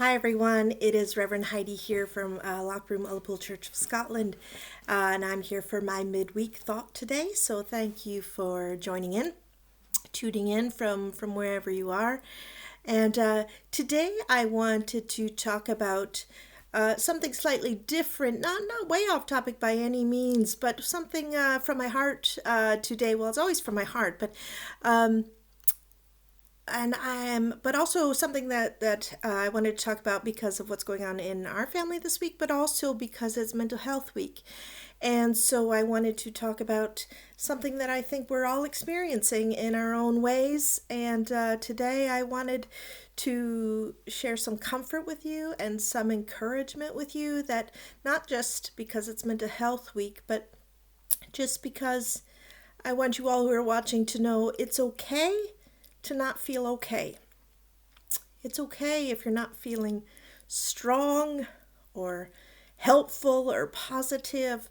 Hi everyone, it is Reverend Heidi here from Lockroom Ullapool Church of Scotland, and I'm here for my midweek thought today. So thank you for joining in, tuning in from wherever you are. And today I wanted to talk about something slightly different, not way off topic by any means, but something from my heart today. Well, it's always from my heart, but also something that I wanted to talk about because of what's going on in our family this week, but also because it's Mental Health Week. And so I wanted to talk about something that I think we're all experiencing in our own ways. And today I wanted to share some comfort with you and some encouragement with you, that not just because it's Mental Health Week, but just because I want you all who are watching to know it's okay to not feel okay. It's okay if you're not feeling strong or helpful or positive.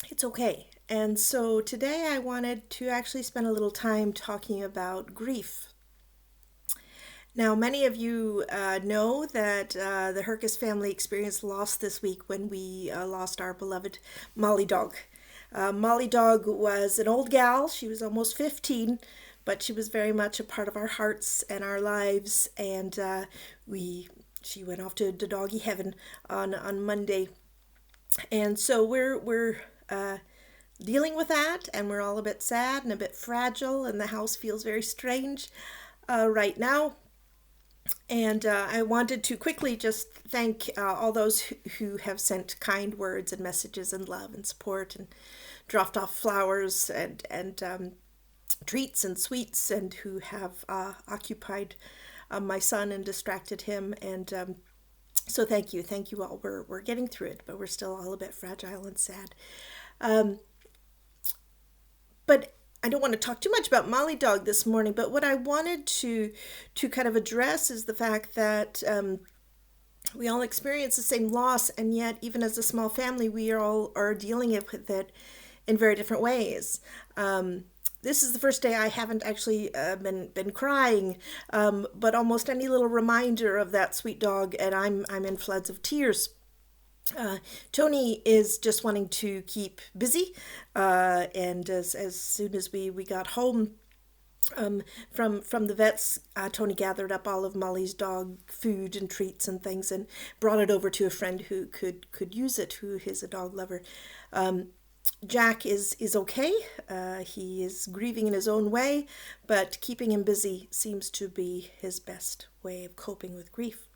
It's okay. And so today I wanted to actually spend a little time talking about grief. Now, many of you know that the Hercus family experienced loss this week when we lost our beloved Molly dog. Molly dog was an old gal. She was almost 15, but she was very much a part of our hearts and our lives. And she went off to doggy heaven on Monday. And so we're dealing with that, and we're all a bit sad and a bit fragile, and the house feels very strange right now. And I wanted to quickly just thank all those who have sent kind words and messages and love and support, and dropped off flowers and treats and sweets, and who have occupied my son and distracted him. And so thank you all. We're getting through it, but we're still all a bit fragile and sad. But I don't want to talk too much about Molly Dog this morning, but what I wanted to kind of address is the fact that we all experience the same loss, and yet even as a small family, we all are dealing with it in very different ways. This is the first day I haven't actually been crying, but almost any little reminder of that sweet dog, and I'm in floods of tears. Tony is just wanting to keep busy, and as soon as we got home from the vets, Tony gathered up all of Molly's dog food and treats and things, and brought it over to a friend who could use it, who is a dog lover. Jack is okay. He is grieving in his own way, but keeping him busy seems to be his best way of coping with grief.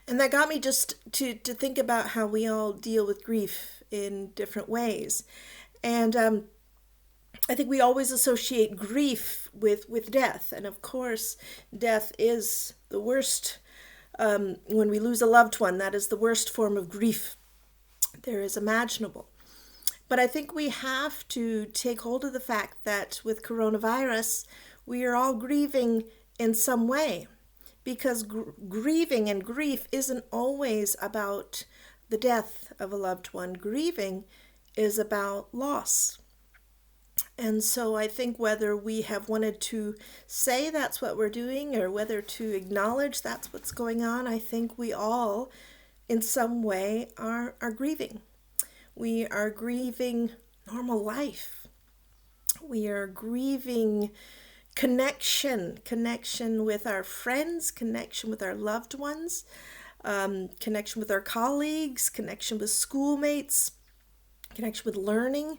And that got me just to think about how we all deal with grief in different ways. And I think we always associate grief with death. And of course, death is the worst. When we lose a loved one, that is the worst form of grief there is imaginable. But I think we have to take hold of the fact that with coronavirus, we are all grieving in some way. Because grieving and grief isn't always about the death of a loved one. Grieving is about loss. And so I think whether we have wanted to say that's what we're doing, or whether to acknowledge that's what's going on, I think we all, in some way, are grieving. We are grieving normal life. We are grieving connection with our friends, connection with our loved ones, connection with our colleagues, connection with schoolmates, connection with learning.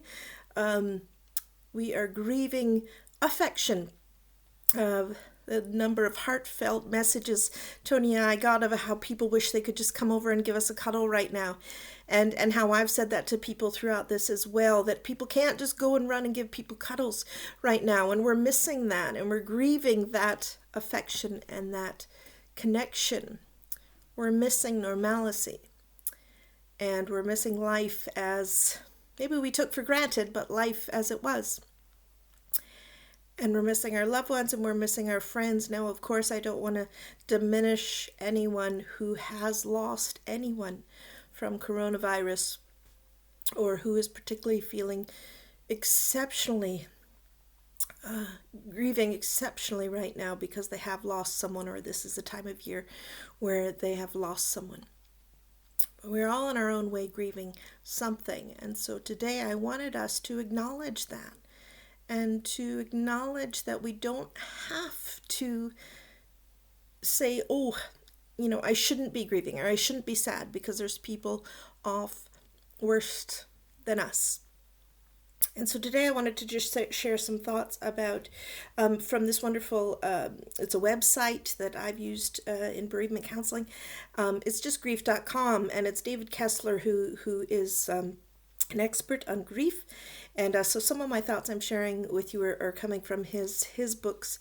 We are grieving affection. The number of heartfelt messages Tony and I got of how people wish they could just come over and give us a cuddle right now. And how I've said that to people throughout this as well, that people can't just go and run and give people cuddles right now. And we're missing that, and we're grieving that affection and that connection. We're missing normalcy. And we're missing life as maybe we took for granted, but life as it was. And we're missing our loved ones, and we're missing our friends. Now, of course, I don't want to diminish anyone who has lost anyone from coronavirus, or who is particularly feeling exceptionally grieving exceptionally right now because they have lost someone, or this is a time of year where they have lost someone. But we're all in our own way grieving something. And so today I wanted us to acknowledge that, and to acknowledge that we don't have to say, oh, I shouldn't be grieving or I shouldn't be sad, because there's people off worse than us. And so today I wanted to just share some thoughts about from this wonderful, it's a website that I've used in bereavement counseling. It's just grief.com, and it's David Kessler who is an expert on grief. And so some of my thoughts I'm sharing with you are coming from his books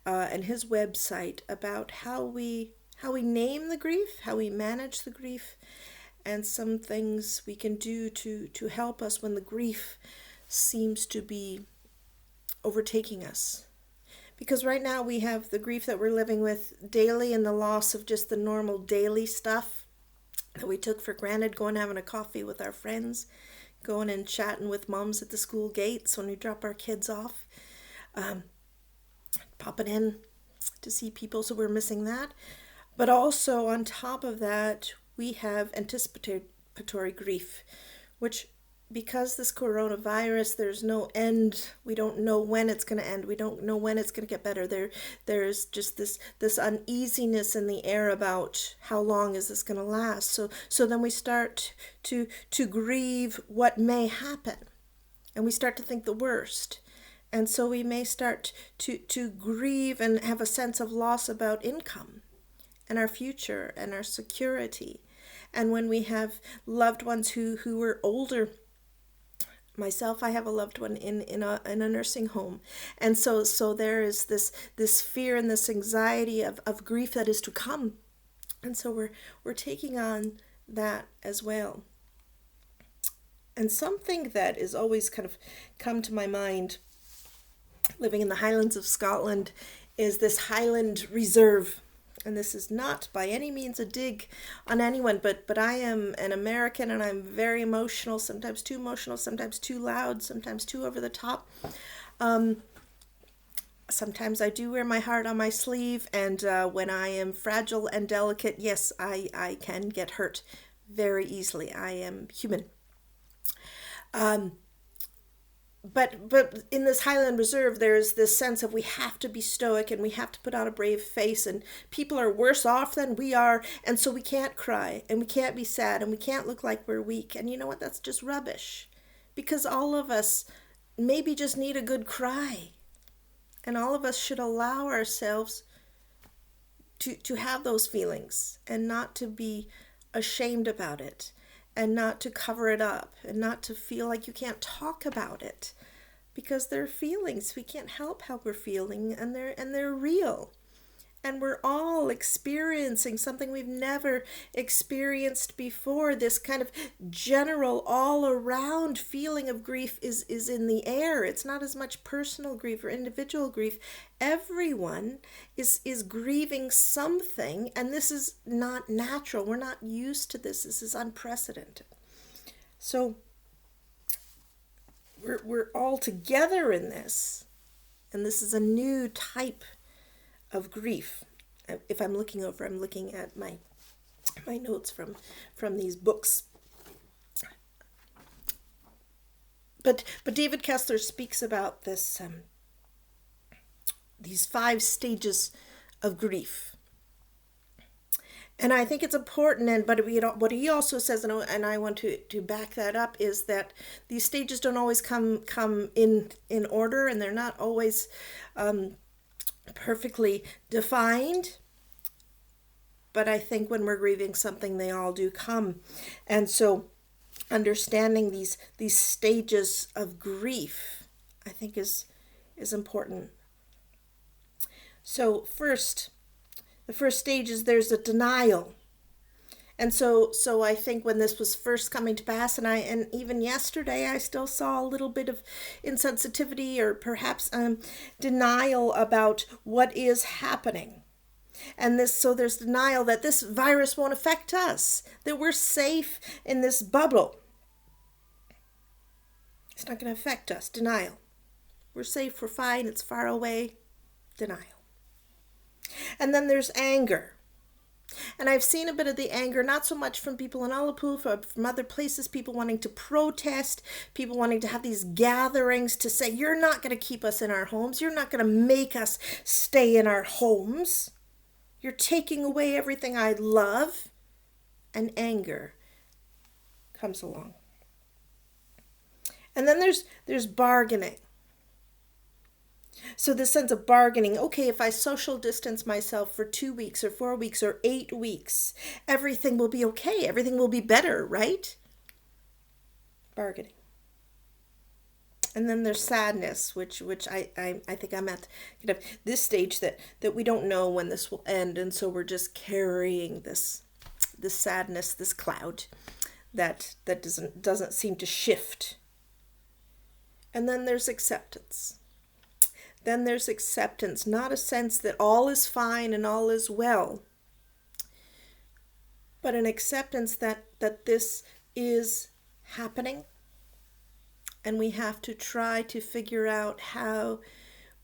and his website about how we name the grief, how we manage the grief, and some things we can do to help us when the grief seems to be overtaking us. Because right now we have the grief that we're living with daily, and the loss of just the normal daily stuff that we took for granted, going having a coffee with our friends, going and chatting with moms at the school gates when we drop our kids off, popping in to see people, so we're missing that. But also on top of that, we have anticipatory grief, which, because this coronavirus, there's no end. We don't know when it's going to end. We don't know when it's going to get better. There's just this uneasiness in the air about how long is this going to last. So then we start to grieve what may happen, and we start to think the worst. And so we may start to grieve and have a sense of loss about income and our future and our security. And when we have loved ones who are older, myself, I have a loved one in a nursing home, and so there is this fear and this anxiety of grief that is to come, and so we're taking on that as well. And something that is always kind of come to my mind, living in the Highlands of Scotland, is this Highland Reserve. And this is not by any means a dig on anyone, but I am an American, and I'm very emotional, sometimes too loud, sometimes too over the top. Sometimes I do wear my heart on my sleeve, and when I am fragile and delicate, yes, I can get hurt very easily. I am human. But in this Highland Reserve, there's this sense of we have to be stoic and we have to put on a brave face, and people are worse off than we are, and so we can't cry and we can't be sad and we can't look like we're weak. And you know what? That's just rubbish, because all of us maybe just need a good cry, and all of us should allow ourselves to have those feelings, and not to be ashamed about it, and not to cover it up, and not to feel like you can't talk about it, because they're feelings. We can't help how we're feeling, and they're real. And we're all experiencing something we've never experienced before. This kind of general, all-around feeling of grief is in the air. It's not as much personal grief or individual grief. Everyone is grieving something, and this is not natural. We're not used to this. This is unprecedented. So we're all together in this, and this is a new type of grief. If I'm looking at my notes from these books. But David Kessler speaks about this these 5 stages of grief. And I think it's important, but what he also says, and I want to back that up, is that these stages don't always come in order, and they're not always perfectly defined, but I think when we're grieving something, they all do come. And so understanding these stages of grief, I think is important. So the first stage is there's a denial. And so I think when this was first coming to pass, and even yesterday, I still saw a little bit of insensitivity, or perhaps denial about what is happening. And so there's denial that this virus won't affect us, that we're safe in this bubble. It's not going to affect us. Denial. We're safe, we're fine, it's far away. Denial. And then there's anger. And I've seen a bit of the anger, not so much from people in Ullapool, but from other places, people wanting to protest, people wanting to have these gatherings to say, you're not going to keep us in our homes. You're not going to make us stay in our homes. You're taking away everything I love. And anger comes along. And then there's bargaining. So this sense of bargaining, okay, if I social distance myself for 2 weeks or 4 weeks or 8 weeks, everything will be okay. Everything will be better, right? Bargaining. And then there's sadness, which I think I'm at kind of this stage that we don't know when this will end. And so we're just carrying this sadness, this cloud that doesn't seem to shift. And then there's acceptance. Then there's acceptance, not a sense that all is fine and all is well, but an acceptance that this is happening, and we have to try to figure out how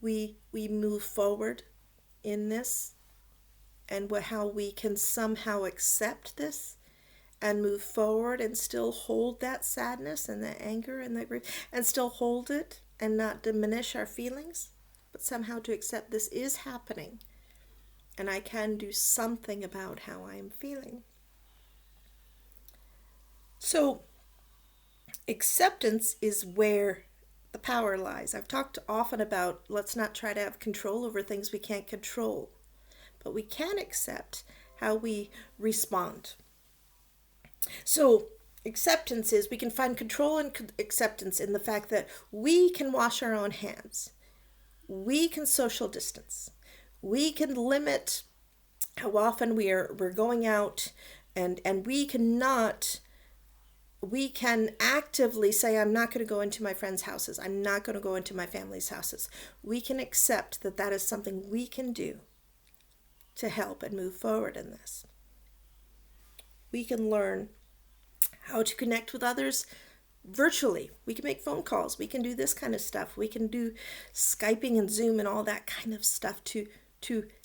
we move forward in this, and how we can somehow accept this and move forward and still hold that sadness and that anger and that grief, and still hold it and not diminish our feelings. But somehow to accept this is happening, and I can do something about how I am feeling. So acceptance is where the power lies. I've talked often about let's not try to have control over things we can't control, but we can accept how we respond. So acceptance is we can find control and acceptance in the fact that we can wash our own hands. We can social distance. We can limit how often we're going out, and we can actively say, I'm not going to go into my friends' houses. I'm not going to go into my family's houses. We can accept that is something we can do to help and move forward in this. We can learn how to connect with others virtually. We can make phone calls. We can do this kind of stuff. We can do Skyping and Zoom and all that kind of stuff to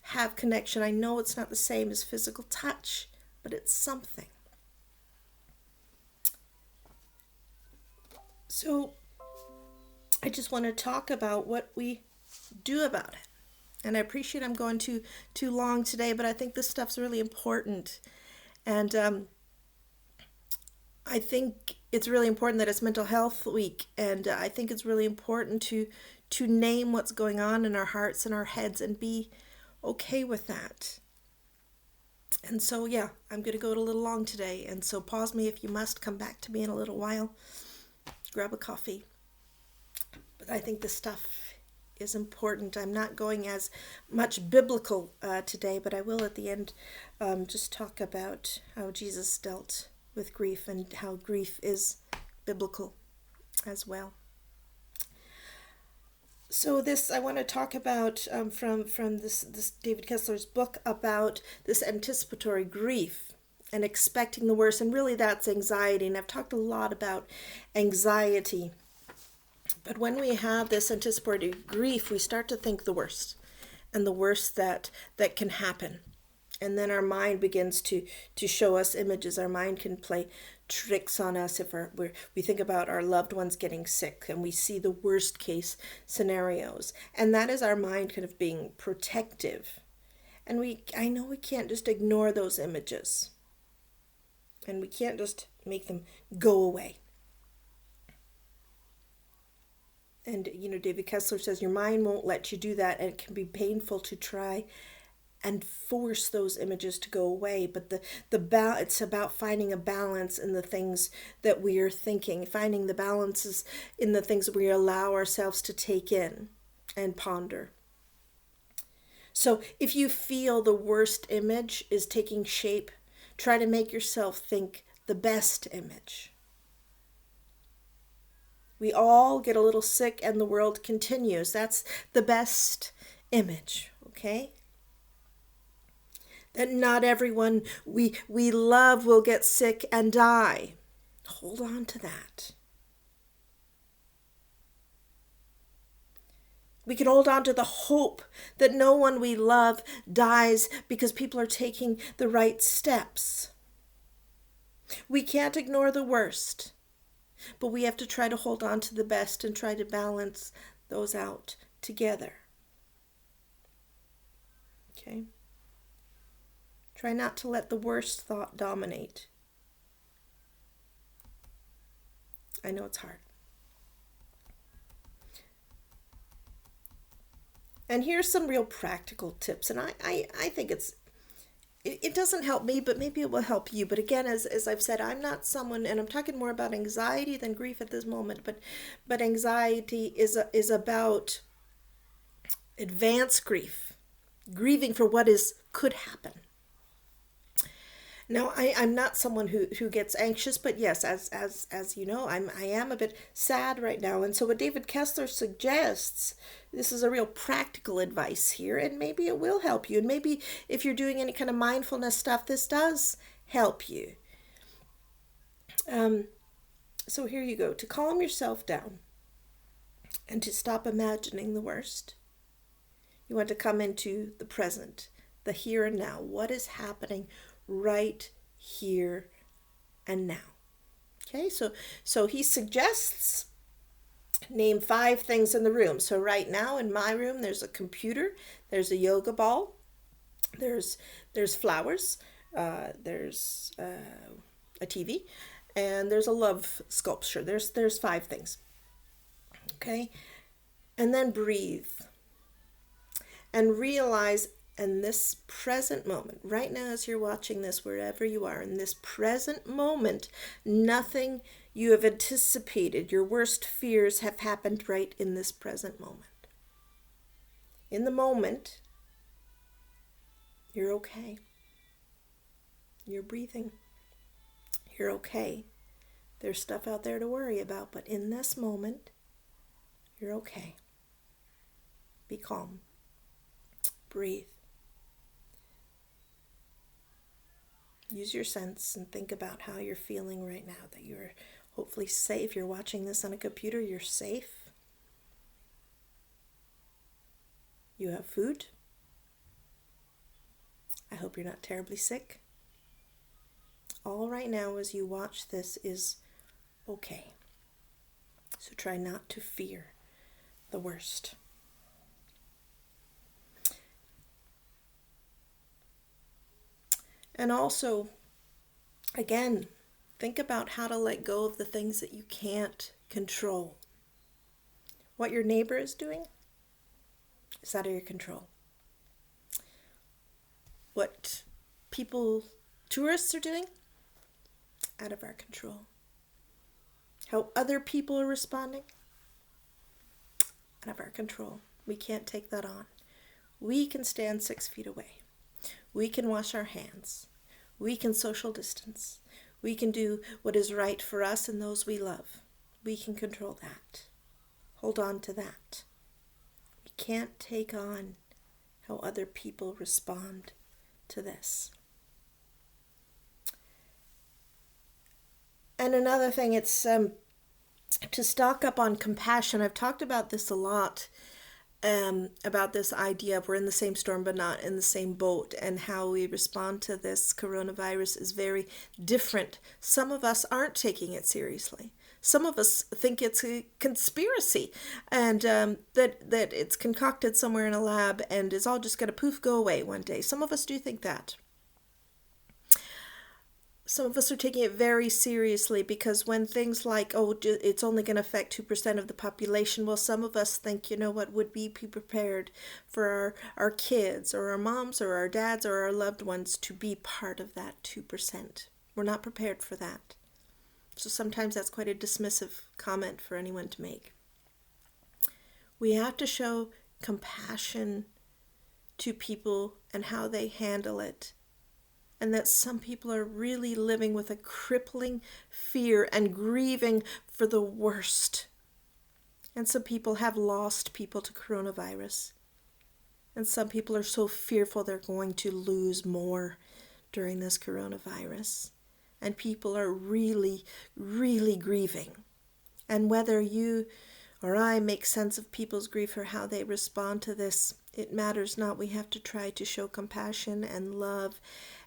have connection. I know it's not the same as physical touch, but it's something. So I just want to talk about what we do about it. And I appreciate I'm going too long today, but I think this stuff's really important. And I think it's really important that it's Mental Health Week, and I think it's really important to name what's going on in our hearts and our heads and be okay with that. And so, yeah, I'm going to go a little long today, and so pause me if you must. Come back to me in a little while. Grab a coffee. But I think this stuff is important. I'm not going as much biblical today, but I will at the end just talk about how Jesus dealt with grief and how grief is biblical as well. So this I want to talk about from this David Kessler's book about this anticipatory grief and expecting the worst, and really that's anxiety. And I've talked a lot about anxiety, but when we have this anticipatory grief, we start to think the worst, and the worst that can happen. And then our mind begins to show us images. Our mind can play tricks on us if we think about our loved ones getting sick, and we see the worst case scenarios. And that is our mind kind of being protective. And I know we can't just ignore those images. And we can't just make them go away. And, David Kessler says your mind won't let you do that, and it can be painful to try and force those images to go away. But it's about finding a balance in the things that we are thinking, finding the balances in the things that we allow ourselves to take in and ponder. So if you feel the worst image is taking shape, try to make yourself think the best image. We all get a little sick and the world continues. That's the best image, okay? That not everyone we love will get sick and die. Hold on to that. We can hold on to the hope that no one we love dies because people are taking the right steps. We can't ignore the worst, but we have to try to hold on to the best and try to balance those out together. Okay? Try not to let the worst thought dominate. I know it's hard. And here's some real practical tips. And I think it doesn't help me, but maybe it will help you. But again, as I've said, I'm not someone, and I'm talking more about anxiety than grief at this moment, but anxiety is about advanced grief, grieving for what could happen. Now, I'm not someone who gets anxious, but yes, as you know, I am a bit sad right now. And so what David Kessler suggests, this is a real practical advice here, and maybe it will help you. And maybe if you're doing any kind of mindfulness stuff, this does help you. So here you go. To calm yourself down and to stop imagining the worst, you want to come into the present, the here and now. What is happening right here and now? Okay, so he suggests name 5 things in the room. So right now in my room, there's a computer, there's a yoga ball, there's flowers, there's a TV, and there's a love sculpture. There's 5 things. Okay, and then breathe and realize in this present moment, right now as you're watching this, wherever you are, in this present moment, nothing you have anticipated, your worst fears have happened right in this present moment. In the moment, you're okay. You're breathing. You're okay. There's stuff out there to worry about, but in this moment, you're okay. Be calm. Breathe. Use your sense and think about how you're feeling right now, that you're hopefully safe. You're watching this on a computer, you're safe. You have food. I hope you're not terribly sick. All right now as you watch this is okay. So try not to fear the worst. And also, again, think about how to let go of the things that you can't control. What your neighbor is doing is out of your control. What tourists are doing, out of our control. How other people are responding, out of our control. We can't take that on. We can stand 6 feet away. We can wash our hands. We can social distance. We can do what is right for us and those we love. We can control that. Hold on to that. We can't take on how other people respond to this. And another thing, it's to stock up on compassion. I've talked about this a lot. About this idea of we're in the same storm but not in the same boat, and how we respond to this coronavirus is very different. Some of us aren't taking it seriously. Some of us think it's a conspiracy, and that it's concocted somewhere in a lab and is all just going to poof go away one day. Some of us do think that. Some of us are taking it very seriously, because when things like, oh, it's only going to affect 2% of the population, well, some of us think, you know what, would we be prepared for our kids or our moms or our dads or our loved ones to be part of that 2%? We're not prepared for that. So sometimes that's quite a dismissive comment for anyone to make. We have to show compassion to people and how they handle it. And that some people are really living with a crippling fear and grieving for the worst. And some people have lost people to coronavirus. And some people are so fearful they're going to lose more during this coronavirus. And people are really, really grieving. And whether you or I make sense of people's grief or how they respond to this. It matters not. We have to try to show compassion and love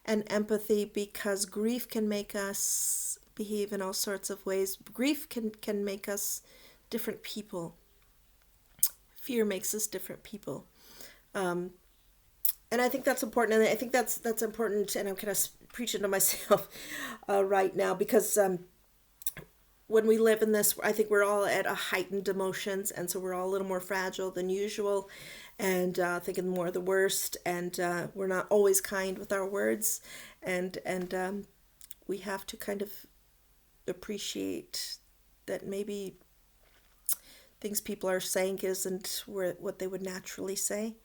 and empathy, because grief can make us behave in all sorts of ways. Grief can make us different people. Fear makes us different people. And I think that's important. And I think that's important. And I'm kind of preaching to myself right now, because when we live in this, I think we're all at a heightened emotions, and so we're all a little more fragile than usual, and thinking more of the worst, and we're not always kind with our words, and we have to kind of appreciate that maybe things people are saying isn't what they would naturally say.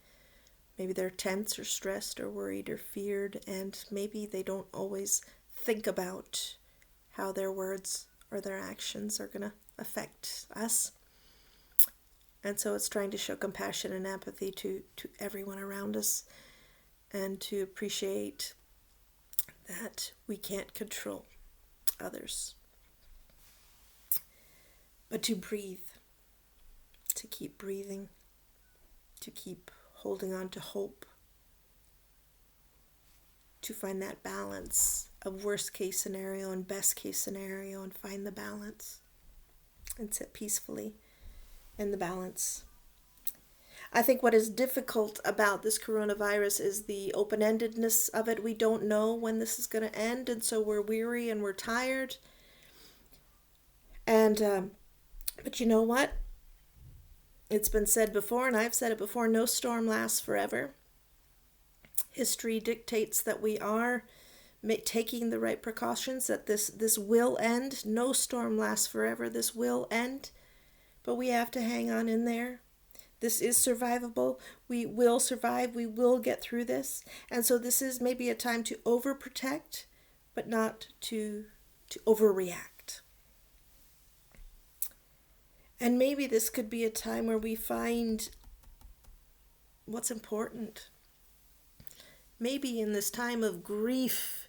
Maybe they're tense or stressed or worried or feared, and maybe they don't always think about how their words or their actions are going to affect us. And so it's trying to show compassion and empathy to everyone around us, and to appreciate that we can't control others, but to breathe, to keep breathing, to keep holding on to hope, to find that balance of worst case scenario and best case scenario, and find the balance and sit peacefully in the balance. I think what is difficult about this coronavirus is the open-endedness of it. We don't know when this is going to end, and so we're weary and we're tired. And but you know what? It's been said before, and I've said it before, no storm lasts forever. History dictates that we are taking the right precautions, that this will end. No storm lasts forever. This will end. But we have to hang on in there. This is survivable. We will survive. We will get through this. And so this is maybe a time to overprotect, but not to overreact. And maybe this could be a time where we find what's important. Maybe in this time of grief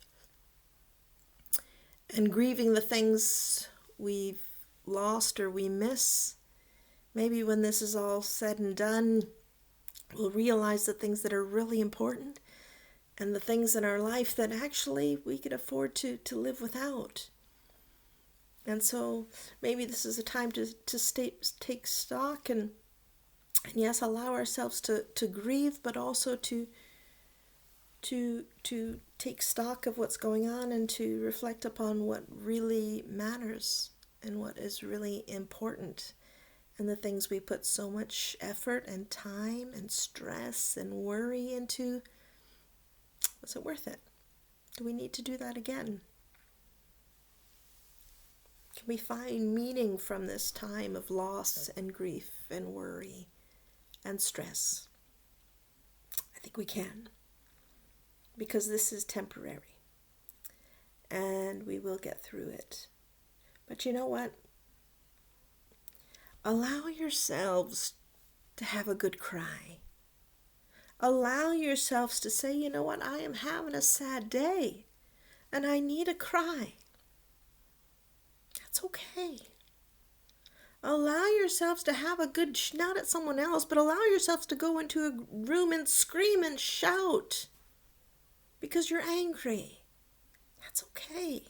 and grieving the things we've lost or we miss, maybe when this is all said and done, we'll realize the things that are really important, and the things in our life that actually we can afford to live without. And so maybe this is a time to take stock and yes, allow ourselves to grieve, but also to take stock of what's going on, and to reflect upon what really matters and what is really important, and the things we put so much effort and time and stress and worry into. Was it worth it? Do we need to do that again? Can we find meaning from this time of loss and grief and worry and stress? I think we can, because this is temporary and we will get through it. But you know what? Allow yourselves to have a good cry. Allow yourselves to say, you know what? I am having a sad day and I need a cry. That's okay. Allow yourselves to have a good, not at someone else, but allow yourselves to go into a room and scream and shout because you're angry. That's okay.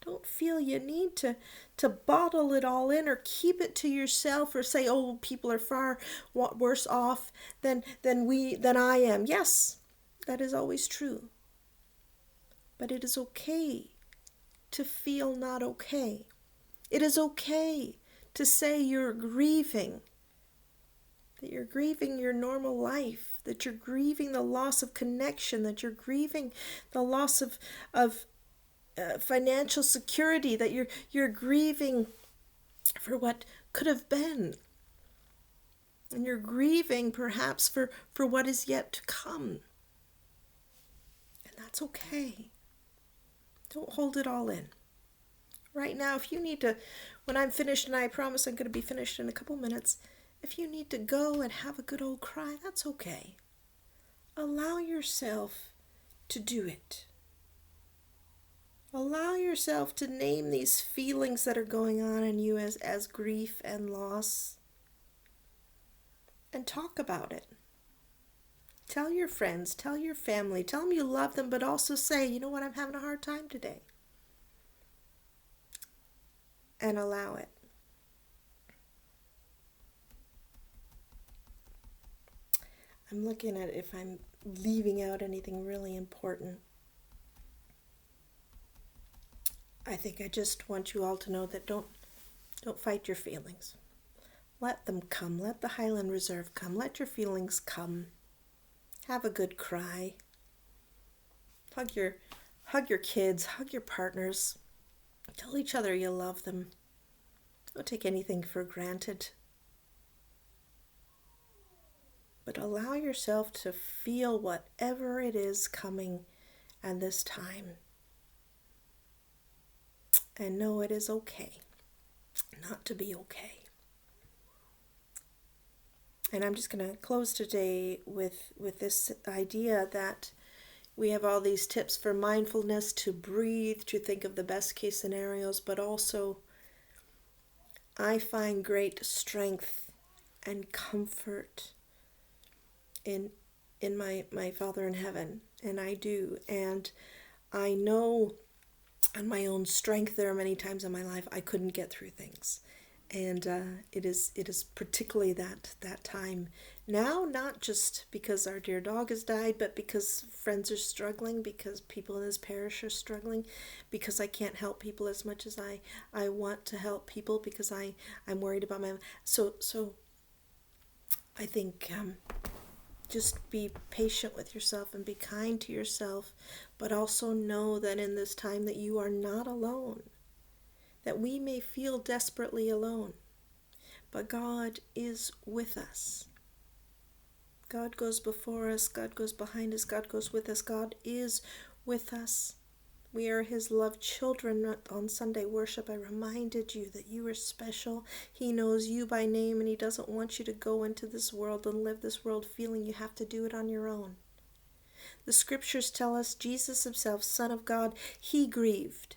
Don't feel you need to bottle it all in or keep it to yourself, or say, oh, people are far worse off than I am. Yes, that is always true. But it is okay to feel not okay. It is okay to say you're grieving, that you're grieving your normal life, that you're grieving the loss of connection, that you're grieving the loss of financial security, that you're grieving for what could have been, and you're grieving perhaps for what is yet to come. And that's okay. Don't hold it all in. Right now, if you need to, when I'm finished, and I promise I'm going to be finished in a couple minutes, if you need to go and have a good old cry, that's okay. Allow yourself to do it. Allow yourself to name these feelings that are going on in you as grief and loss, and talk about it. Tell your friends, tell your family, tell them you love them, but also say, you know what, I'm having a hard time today. And allow it. I'm looking at if I'm leaving out anything really important. I think I just want you all to know that don't fight your feelings. Let them come. Let the Highland Reserve come. Let your feelings come. Have a good cry. Hug your kids, hug your partners. Tell each other you love them. Don't take anything for granted. But allow yourself to feel whatever it is coming at this time. And know it is okay not to be okay. And I'm just going to close today with this idea that we have all these tips for mindfulness, to breathe, to think of the best case scenarios, but also I find great strength and comfort in my Father in heaven, and I do. And I know on my own strength there are many times in my life I couldn't get through things. And it is particularly that time now, not just because our dear dog has died, but because friends are struggling, because people in this parish are struggling, because I can't help people as much as I want to help people, because I'm worried about my... So I think just be patient with yourself and be kind to yourself, but also know that in this time that you are not alone. That we may feel desperately alone, but God is with us. God goes before us, God goes behind us, God goes with us, God is with us. We are His loved children. On Sunday worship, I reminded you that you are special. He knows you by name, and He doesn't want you to go into this world and live this world feeling you have to do it on your own. The scriptures tell us Jesus Himself, Son of God, He grieved.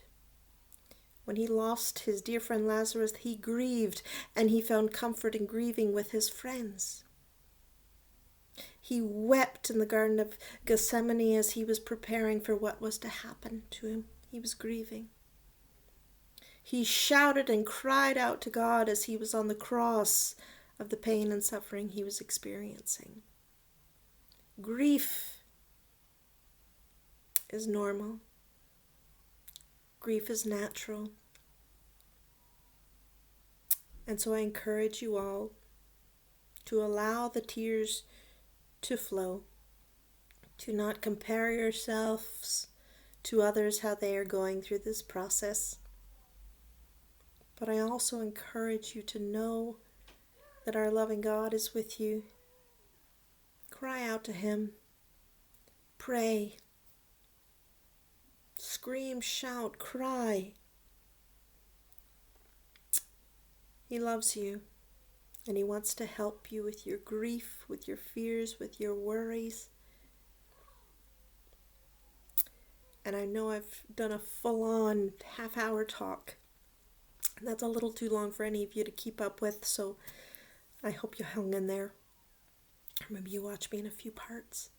When He lost His dear friend Lazarus, He grieved, and He found comfort in grieving with His friends. He wept in the Garden of Gethsemane as He was preparing for what was to happen to Him. He was grieving. He shouted and cried out to God as He was on the cross of the pain and suffering He was experiencing. Grief is normal. Grief is natural. And so I encourage you all to allow the tears to flow, to not compare yourselves to others, how they are going through this process. But I also encourage you to know that our loving God is with you. Cry out to Him. Pray. Scream, shout, cry. He loves you, and He wants to help you with your grief, with your fears, with your worries. And I know I've done a full-on half-hour talk. And that's a little too long for any of you to keep up with, so I hope you hung in there. Or maybe you watch me in a few parts.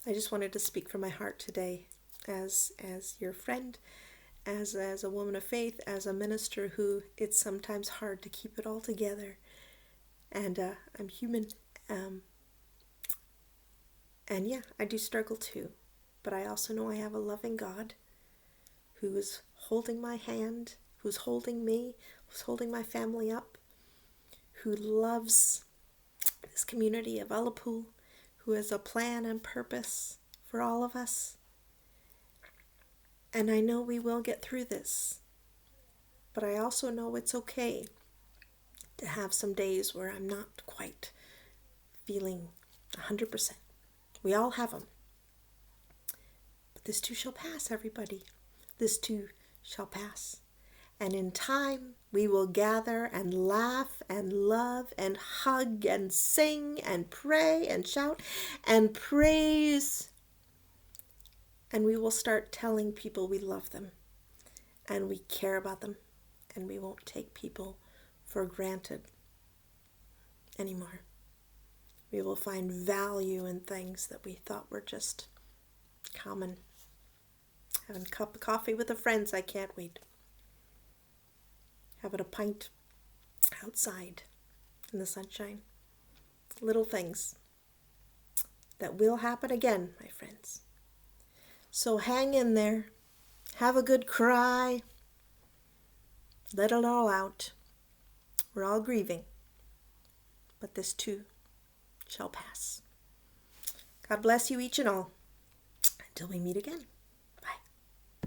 I just wanted to speak from my heart today as your friend, as a woman of faith, as a minister who it's sometimes hard to keep it all together. And I'm human. And yeah, I do struggle too. But I also know I have a loving God who is holding my hand, who's holding me, who's holding my family up, who loves this community of Ullapool, who has a plan and purpose for all of us. And I know we will get through this. But I also know it's okay to have some days where I'm not quite feeling 100%. We all have them. But this too shall pass, everybody. This too shall pass. And in time, we will gather and laugh and love and hug and sing and pray and shout and praise. And we will start telling people we love them. and we care about them, and we won't take people for granted anymore. We will find value in things that we thought were just common. Having a cup of coffee with the friends, I can't wait. Having a pint outside in the sunshine. Little things that will happen again, my friends. So hang in there. Have a good cry. Let it all out. We're all grieving. But this too shall pass. God bless you each and all. Until we meet again.